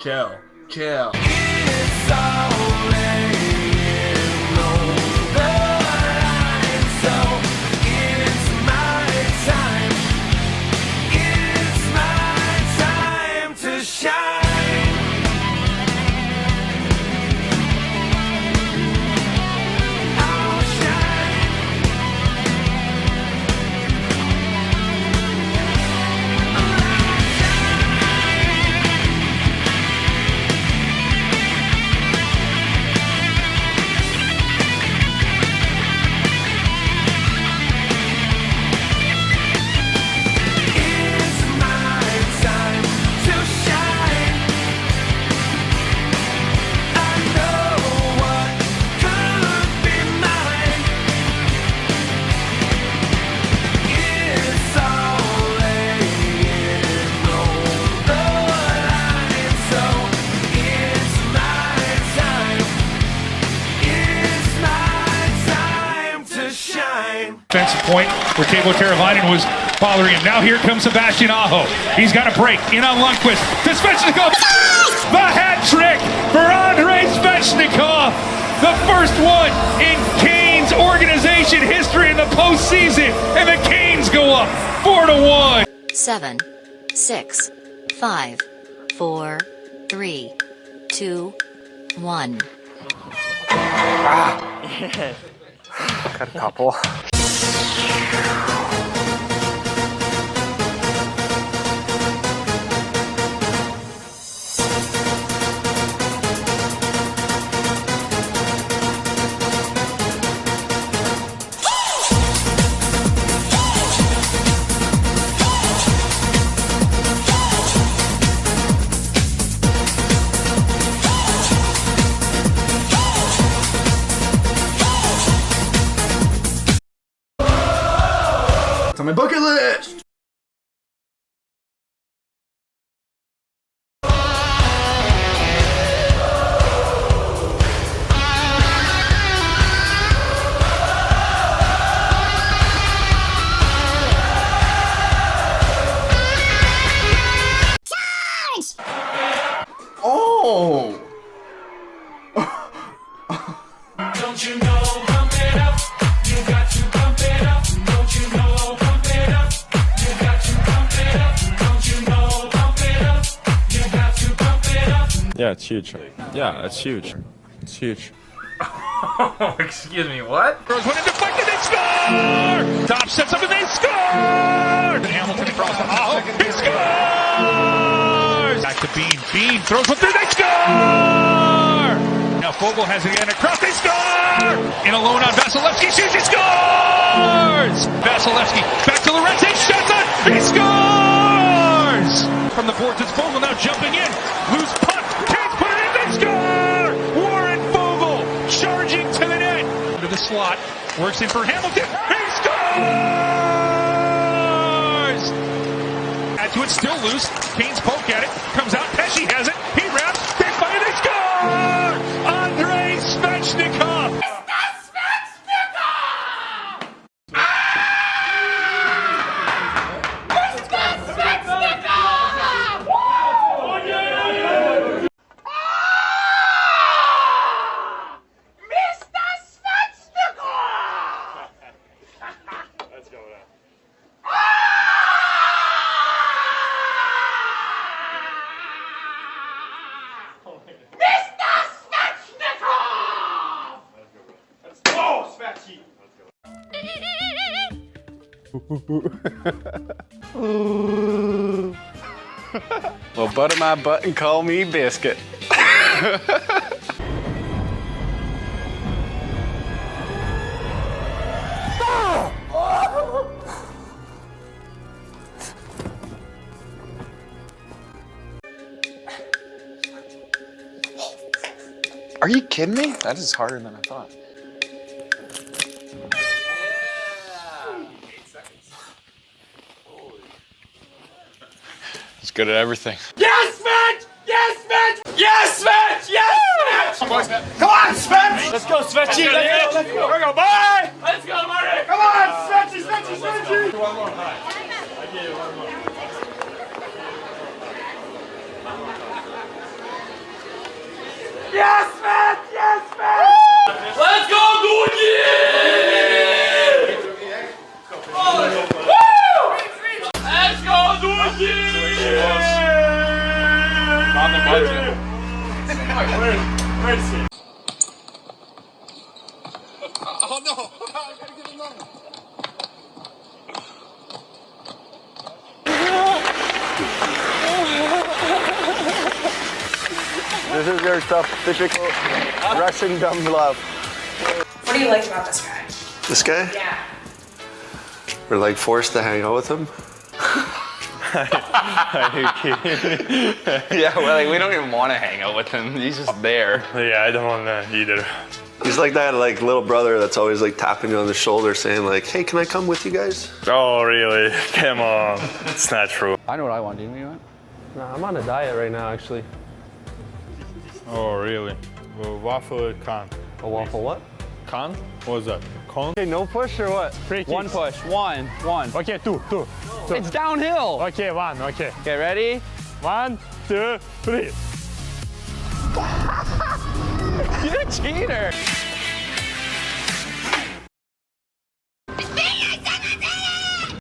Kill. Kill. Defensive point where Tabo Teravainen was bothering him. Now here comes Sebastian Aho. He's got a break in on Lundqvist. To Svechnikov. The hat trick for Andrei Svechnikov. The first one in Canes organization history in the postseason. And the Canes go up 4-1. 7, 6, 5, 4, 3, 2, 1. Got a couple. It's on my bucket list! Oh! Don't you know, pump it up, you got to pump it up. Don't you know, pump it up, you got to pump it up. Don't you know, pump it up, you got to pump it up. Yeah, it's huge. Yeah, it's huge. It's huge. Oh, excuse me, what? Throws one in deflected, they score! Top sets up and they score! And Hamilton across the Aho, he scores! Back to Bean, Bean throws one through, they score! Now Fogle has it again across, they score! In alone on Vasilevsky, shoots, he scores! Vasilevsky, back to Lorenzi, shots on, he scores! From the boards, it's Fogle now jumping in, loose punt, Canes put it in, they score! Warren Fogle, charging to the net! Into the slot, works in for Hamilton, he scores! Add to it, still loose, Canes poke at it, comes out, Pesci has it, he wraps, they fire, they score! Andrei Svechnikov! Well, butter my butt and call me biscuit. Are you kidding me? That is harder than I thought. He's good at everything. Yes, Svetch! Yes, Svetch! Yes, Svetch! Yes, Svetch! Come on, Svetch! Let's go, Svechy! Let's go! Here we go, bye! Let's go, Marty! Come on, Svetchy, Svetchy, Svetchy! One more, hi. I give you one more. Let's go, Doogie! Let's go, Doogie! On the budget. Where's he? Oh no! I gotta get another. This is your tough, typical Russian dumb love. What do you like about this guy? This guy? Yeah. We're like forced to hang out with him. Are you kidding? Yeah, well, like, we don't even want to hang out with him. He's just there. Yeah, I don't want to either. He's like that like little brother that's always like tapping you on the shoulder saying like, hey, can I come with you guys? Oh, really? Come on. It's not true. I know what I want. Do you know what you want? No, I'm on a diet right now, actually. Oh, really? Well, waffle con. A waffle what? Con? What was that? Con? Okay, no push or what? Free One kicks. push. One. Okay, two. It's downhill. Okay, one. Okay. Okay, ready? 1, 2, 3. You're a cheater.